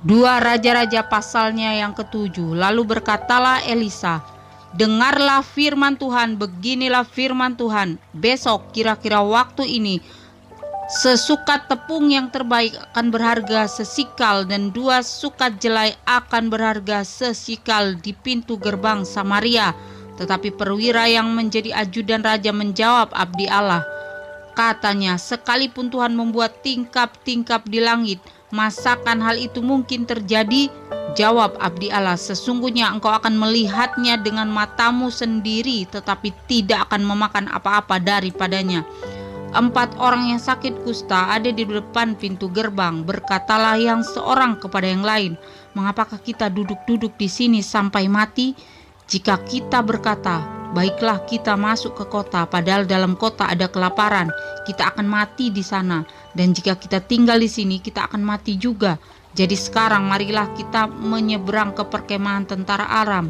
2 Raja-Raja pasalnya yang ke-7. Lalu berkatalah Elisa, dengarlah firman Tuhan, beginilah firman Tuhan, besok kira-kira waktu ini sesukat tepung yang terbaik akan berharga sesikal dan 2 sukat jelai akan berharga sesikal di pintu gerbang Samaria. Tetapi perwira yang menjadi ajudan raja menjawab abdi Allah, katanya, sekalipun Tuhan membuat tingkap-tingkap di langit, masakan hal itu mungkin terjadi? Jawab abdi Allah, sesungguhnya engkau akan melihatnya dengan matamu sendiri, tetapi tidak akan memakan apa-apa daripadanya. 4 orang yang sakit kusta ada di depan pintu gerbang. Berkatalah yang seorang kepada yang lain, mengapakah kita duduk-duduk di sini sampai mati? Jika kita berkata, baiklah kita masuk ke kota, padahal dalam kota ada kelaparan, kita akan mati di sana. Dan jika kita tinggal di sini, kita akan mati juga. Jadi sekarang marilah kita menyeberang ke perkemahan tentara Aram.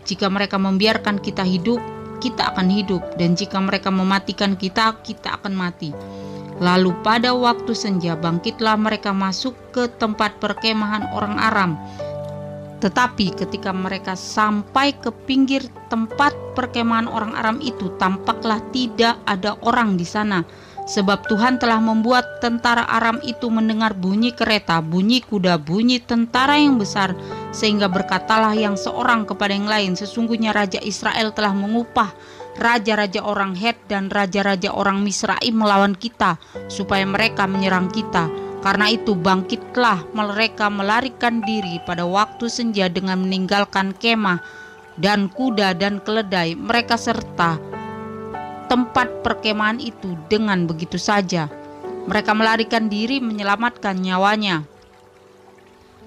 Jika mereka membiarkan kita hidup, kita akan hidup. Dan jika mereka mematikan kita, kita akan mati. Lalu pada waktu senja bangkitlah mereka masuk ke tempat perkemahan orang Aram. Tetapi ketika mereka sampai ke pinggir tempat perkemahan orang Aram itu, tampaklah tidak ada orang di sana. Sebab Tuhan telah membuat tentara Aram itu mendengar bunyi kereta, bunyi kuda, bunyi tentara yang besar, sehingga berkatalah yang seorang kepada yang lain, sesungguhnya Raja Israel telah mengupah raja-raja orang Het dan raja-raja orang Misraim melawan kita, supaya mereka menyerang kita. Karena itu bangkitlah mereka melarikan diri pada waktu senja dengan meninggalkan kemah dan kuda dan keledai mereka serta tempat perkemahan itu dengan begitu saja. Mereka melarikan diri menyelamatkan nyawanya.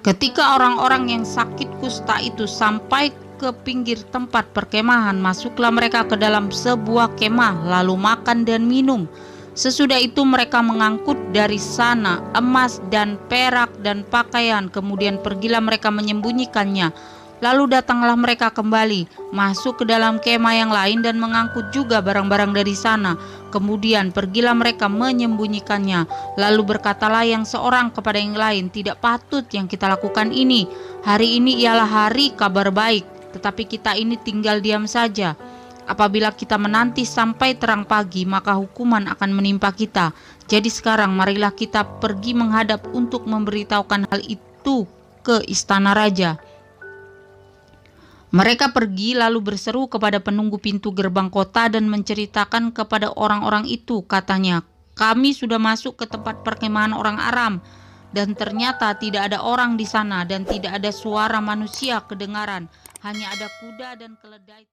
Ketika orang-orang yang sakit kusta itu sampai ke pinggir tempat perkemahan, masuklah mereka ke dalam sebuah kemah lalu makan dan minum. Sesudah itu mereka mengangkut dari sana emas dan perak dan pakaian, kemudian pergilah mereka menyembunyikannya. Lalu datanglah mereka kembali, masuk ke dalam kemah yang lain dan mengangkut juga barang-barang dari sana. Kemudian pergilah mereka menyembunyikannya. Lalu berkatalah yang seorang kepada yang lain, tidak patut yang kita lakukan ini. Hari ini ialah hari kabar baik, tetapi kita ini tinggal diam saja. Apabila kita menanti sampai terang pagi, maka hukuman akan menimpa kita. Jadi sekarang marilah kita pergi menghadap untuk memberitahukan hal itu ke istana raja. Mereka pergi lalu berseru kepada penunggu pintu gerbang kota dan menceritakan kepada orang-orang itu, katanya, kami sudah masuk ke tempat perkemahan orang Aram, dan ternyata tidak ada orang di sana dan tidak ada suara manusia kedengaran, hanya ada kuda dan keledai.